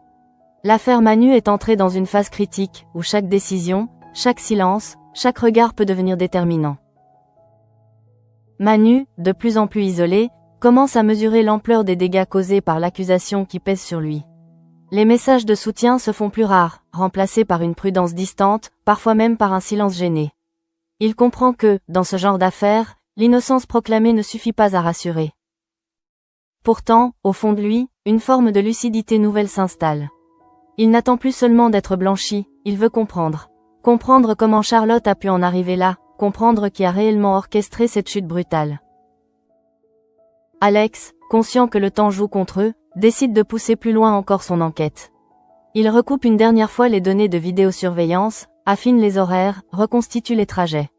L'affaire Manu est entrée dans une phase critique, où chaque décision, chaque silence, chaque regard peut devenir déterminant. Manu, de plus en plus isolé, commence à mesurer l'ampleur des dégâts causés par l'accusation qui pèse sur lui. Les messages de soutien se font plus rares, remplacés par une prudence distante, parfois même par un silence gêné. Il comprend que, dans ce genre d'affaires, l'innocence proclamée ne suffit pas à rassurer. Pourtant, au fond de lui, une forme de lucidité nouvelle s'installe. Il n'attend plus seulement d'être blanchi, il veut comprendre. Comprendre comment Charlotte a pu en arriver là, comprendre qui a réellement orchestré cette chute brutale. Alex, conscient que le temps joue contre eux, décide de pousser plus loin encore son enquête. Il recoupe une dernière fois les données de vidéosurveillance, affine les horaires, reconstitue les trajets.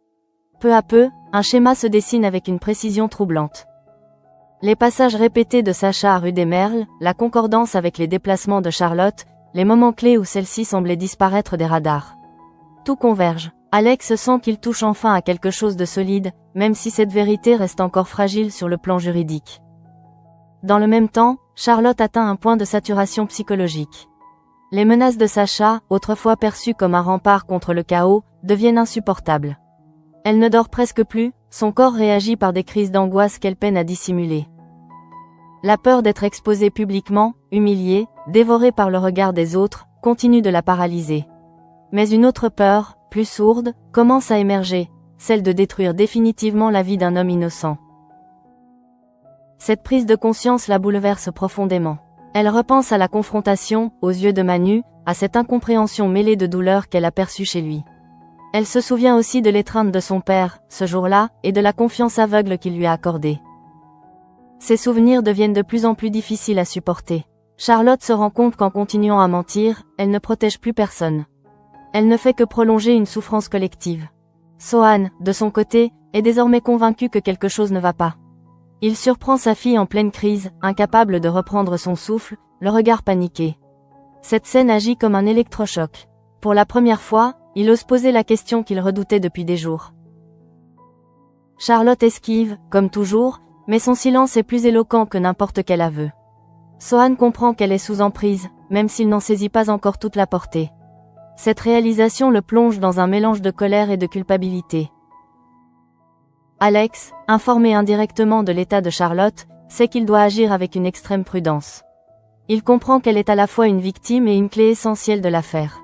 Peu à peu, un schéma se dessine avec une précision troublante. Les passages répétés de Sacha à rue des Merles, la concordance avec les déplacements de Charlotte, les moments clés où celle-ci semblait disparaître des radars. Tout converge. Alex sent qu'il touche enfin à quelque chose de solide, même si cette vérité reste encore fragile sur le plan juridique. Dans le même temps, Charlotte atteint un point de saturation psychologique. Les menaces de Sacha, autrefois perçues comme un rempart contre le chaos, deviennent insupportables. Elle ne dort presque plus, son corps réagit par des crises d'angoisse qu'elle peine à dissimuler. La peur d'être exposée publiquement, humiliée, dévorée par le regard des autres, continue de la paralyser. Mais une autre peur, plus sourde, commence à émerger, celle de détruire définitivement la vie d'un homme innocent. Cette prise de conscience la bouleverse profondément. Elle repense à la confrontation, aux yeux de Manu, à cette incompréhension mêlée de douleur qu'elle a perçue chez lui. Elle se souvient aussi de l'étreinte de son père, ce jour-là, et de la confiance aveugle qu'il lui a accordée. Ces souvenirs deviennent de plus en plus difficiles à supporter. Charlotte se rend compte qu'en continuant à mentir, elle ne protège plus personne. Elle ne fait que prolonger une souffrance collective. Sohan, de son côté, est désormais convaincu que quelque chose ne va pas. Il surprend sa fille en pleine crise, incapable de reprendre son souffle, le regard paniqué. Cette scène agit comme un électrochoc. Pour la première fois, il ose poser la question qu'il redoutait depuis des jours. Charlotte esquive, comme toujours, mais son silence est plus éloquent que n'importe quel aveu. Sohan comprend qu'elle est sous emprise, même s'il n'en saisit pas encore toute la portée. Cette réalisation le plonge dans un mélange de colère et de culpabilité. Alex, informé indirectement de l'état de Charlotte, sait qu'il doit agir avec une extrême prudence. Il comprend qu'elle est à la fois une victime et une clé essentielle de l'affaire.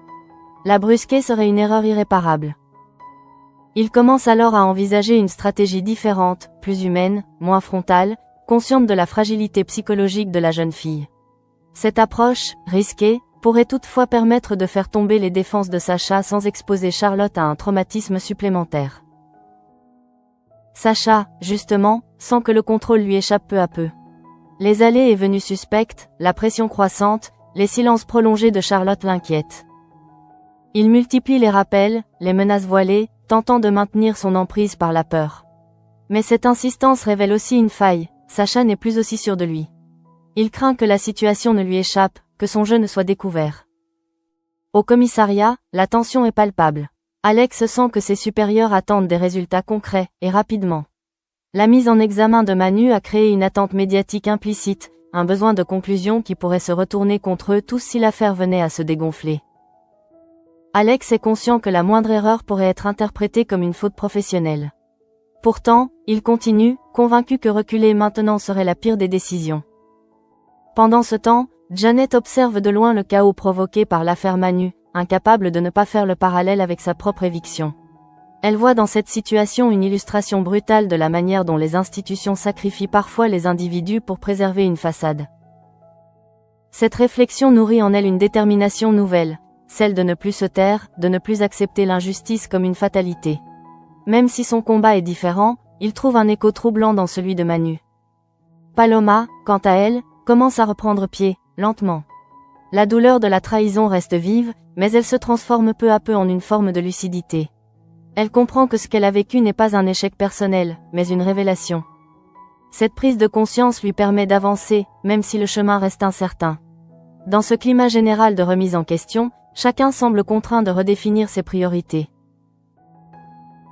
La brusquer serait une erreur irréparable. Il commence alors à envisager une stratégie différente, plus humaine, moins frontale, consciente de la fragilité psychologique de la jeune fille. Cette approche, risquée, pourrait toutefois permettre de faire tomber les défenses de Sacha sans exposer Charlotte à un traumatisme supplémentaire. Sacha, justement, sent que le contrôle lui échappe peu à peu. Les allées et venues suspectes, la pression croissante, les silences prolongés de Charlotte l'inquiètent. Il multiplie les rappels, les menaces voilées, tentant de maintenir son emprise par la peur. Mais cette insistance révèle aussi une faille, Sacha n'est plus aussi sûr de lui. Il craint que la situation ne lui échappe, que son jeu ne soit découvert. Au commissariat, la tension est palpable. Alex sent que ses supérieurs attendent des résultats concrets, et rapidement. La mise en examen de Manu a créé une attente médiatique implicite, un besoin de conclusion qui pourrait se retourner contre eux tous si l'affaire venait à se dégonfler. Alex est conscient que la moindre erreur pourrait être interprétée comme une faute professionnelle. Pourtant, il continue, convaincu que reculer maintenant serait la pire des décisions. Pendant ce temps, Janet observe de loin le chaos provoqué par l'affaire Manu, incapable de ne pas faire le parallèle avec sa propre éviction. Elle voit dans cette situation une illustration brutale de la manière dont les institutions sacrifient parfois les individus pour préserver une façade. Cette réflexion nourrit en elle une détermination nouvelle, celle de ne plus se taire, de ne plus accepter l'injustice comme une fatalité. Même si son combat est différent, il trouve un écho troublant dans celui de Manu. Paloma, quant à elle, commence à reprendre pied, lentement. La douleur de la trahison reste vive, mais elle se transforme peu à peu en une forme de lucidité. Elle comprend que ce qu'elle a vécu n'est pas un échec personnel, mais une révélation. Cette prise de conscience lui permet d'avancer, même si le chemin reste incertain. Dans ce climat général de remise en question, chacun semble contraint de redéfinir ses priorités.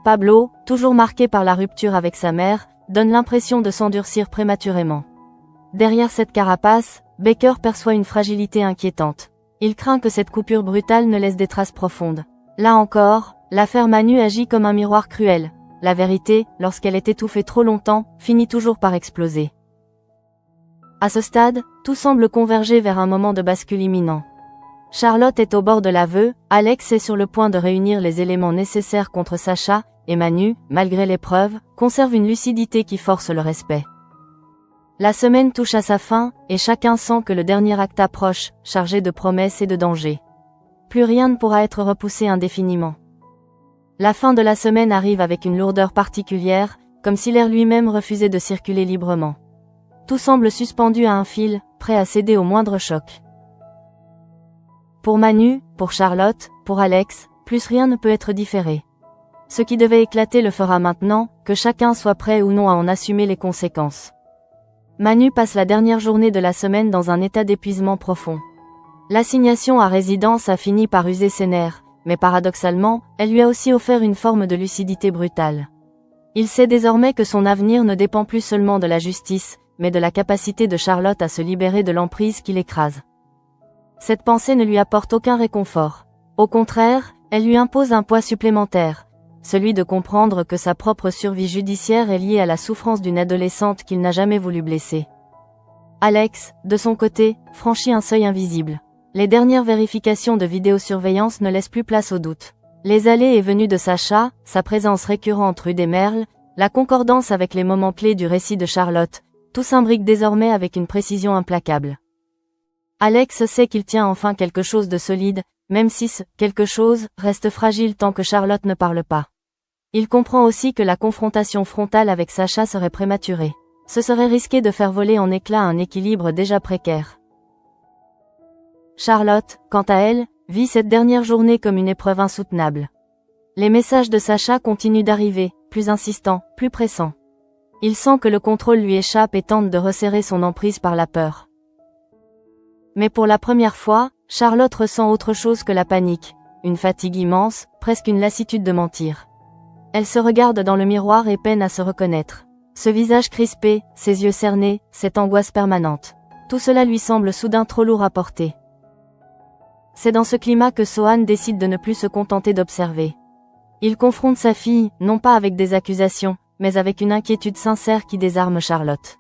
Pablo, toujours marqué par la rupture avec sa mère, donne l'impression de s'endurcir prématurément. Derrière cette carapace, Baker perçoit une fragilité inquiétante. Il craint que cette coupure brutale ne laisse des traces profondes. Là encore, L'affaire Manu agit comme un miroir cruel. La vérité, lorsqu'elle est étouffée trop longtemps, finit toujours par exploser. À ce stade, tout semble converger vers un moment de bascule imminent. Charlotte est au bord de l'aveu, Alex est sur le point de réunir les éléments nécessaires contre Sacha, et Manu, malgré l'épreuve, conserve une lucidité qui force le respect. La semaine touche à sa fin, et chacun sent que le dernier acte approche, chargé de promesses et de dangers. Plus rien ne pourra être repoussé indéfiniment. La fin de la semaine arrive avec une lourdeur particulière, comme si l'air lui-même refusait de circuler librement. Tout semble suspendu à un fil, prêt à céder au moindre choc. Pour Manu, pour Charlotte, pour Alex, plus rien ne peut être différé. Ce qui devait éclater le fera maintenant, que chacun soit prêt ou non à en assumer les conséquences. Manu passe la dernière journée de la semaine dans un état d'épuisement profond. L'assignation à résidence a fini par user ses nerfs, mais paradoxalement, elle lui a aussi offert une forme de lucidité brutale. Il sait désormais que son avenir ne dépend plus seulement de la justice, mais de la capacité de Charlotte à se libérer de l'emprise qui l'écrase. Cette pensée ne lui apporte aucun réconfort. Au contraire, elle lui impose un poids supplémentaire, celui de comprendre que sa propre survie judiciaire est liée à la souffrance d'une adolescente qu'il n'a jamais voulu blesser. Alex, de son côté, franchit un seuil invisible. Les dernières vérifications de vidéosurveillance ne laissent plus place au doute. Les allées et venues de Sacha, sa présence récurrente rue des Merles, la concordance avec les moments clés du récit de Charlotte, tout s'imbrique désormais avec une précision implacable. Alex sait qu'il tient enfin quelque chose de solide, même si ce « quelque chose » reste fragile tant que Charlotte ne parle pas. Il comprend aussi que la confrontation frontale avec Sacha serait prématurée. Ce serait risqué de faire voler en éclats un équilibre déjà précaire. Charlotte, quant à elle, vit cette dernière journée comme une épreuve insoutenable. Les messages de Sacha continuent d'arriver, plus insistants, plus pressants. Il sent que le contrôle lui échappe et tente de resserrer son emprise par la peur. Mais pour la première fois, Charlotte ressent autre chose que la panique, une fatigue immense, presque une lassitude de mentir. Elle se regarde dans le miroir et peine à se reconnaître. Ce visage crispé, ces yeux cernés, cette angoisse permanente. Tout cela lui semble soudain trop lourd à porter. C'est dans ce climat que Sohan décide de ne plus se contenter d'observer. Il confronte sa fille, non pas avec des accusations, mais avec une inquiétude sincère qui désarme Charlotte.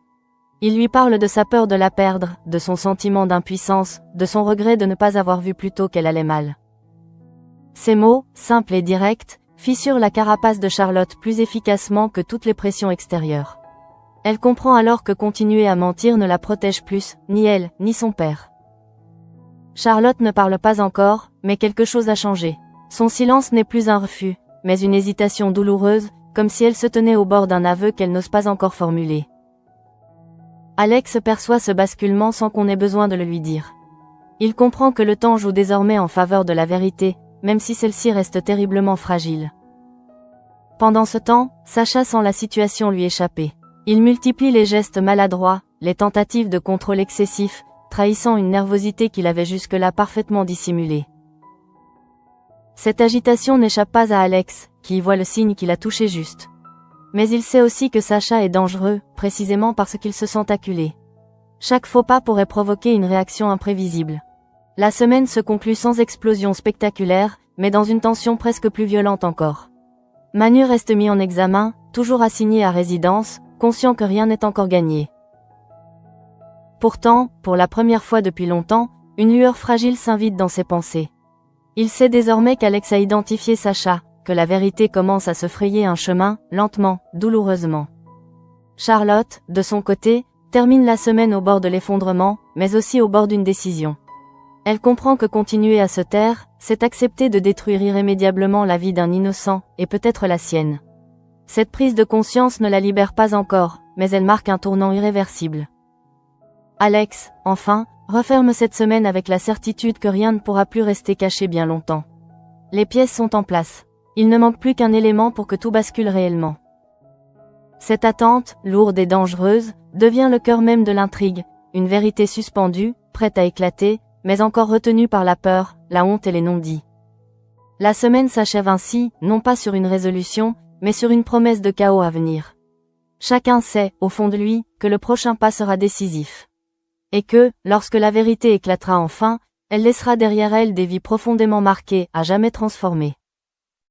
Il lui parle de sa peur de la perdre, de son sentiment d'impuissance, de son regret de ne pas avoir vu plus tôt qu'elle allait mal. Ces mots, simples et directs, fissurent la carapace de Charlotte plus efficacement que toutes les pressions extérieures. Elle comprend alors que continuer à mentir ne la protège plus, ni elle, ni son père. Charlotte ne parle pas encore, mais quelque chose a changé. Son silence n'est plus un refus, mais une hésitation douloureuse, comme si elle se tenait au bord d'un aveu qu'elle n'ose pas encore formuler. Alex perçoit ce basculement sans qu'on ait besoin de le lui dire. Il comprend que le temps joue désormais en faveur de la vérité, même si celle-ci reste terriblement fragile. Pendant ce temps, Sacha sent la situation lui échapper. Il multiplie les gestes maladroits, les tentatives de contrôle excessif, trahissant une nervosité qu'il avait jusque-là parfaitement dissimulée. Cette agitation n'échappe pas à Alex, qui y voit le signe qu'il a touché juste. Mais il sait aussi que Sacha est dangereux, précisément parce qu'il se sent acculé. Chaque faux pas pourrait provoquer une réaction imprévisible. La semaine se conclut sans explosion spectaculaire, mais dans une tension presque plus violente encore. Manu reste mis en examen, toujours assigné à résidence, conscient que rien n'est encore gagné. Pourtant, pour la première fois depuis longtemps, une lueur fragile s'invite dans ses pensées. Il sait désormais qu'Alex a identifié Sacha, que la vérité commence à se frayer un chemin, lentement, douloureusement. Charlotte, de son côté, termine la semaine au bord de l'effondrement, mais aussi au bord d'une décision. Elle comprend que continuer à se taire, c'est accepter de détruire irrémédiablement la vie d'un innocent, et peut-être la sienne. Cette prise de conscience ne la libère pas encore, mais elle marque un tournant irréversible. Alex, enfin, referme cette semaine avec la certitude que rien ne pourra plus rester caché bien longtemps. Les pièces sont en place. Il ne manque plus qu'un élément pour que tout bascule réellement. Cette attente, lourde et dangereuse, devient le cœur même de l'intrigue, une vérité suspendue, prête à éclater, mais encore retenue par la peur, la honte et les non-dits. La semaine s'achève ainsi, non pas sur une résolution, mais sur une promesse de chaos à venir. Chacun sait, au fond de lui, que le prochain pas sera décisif. Et que, lorsque la vérité éclatera enfin, elle laissera derrière elle des vies profondément marquées, à jamais transformées.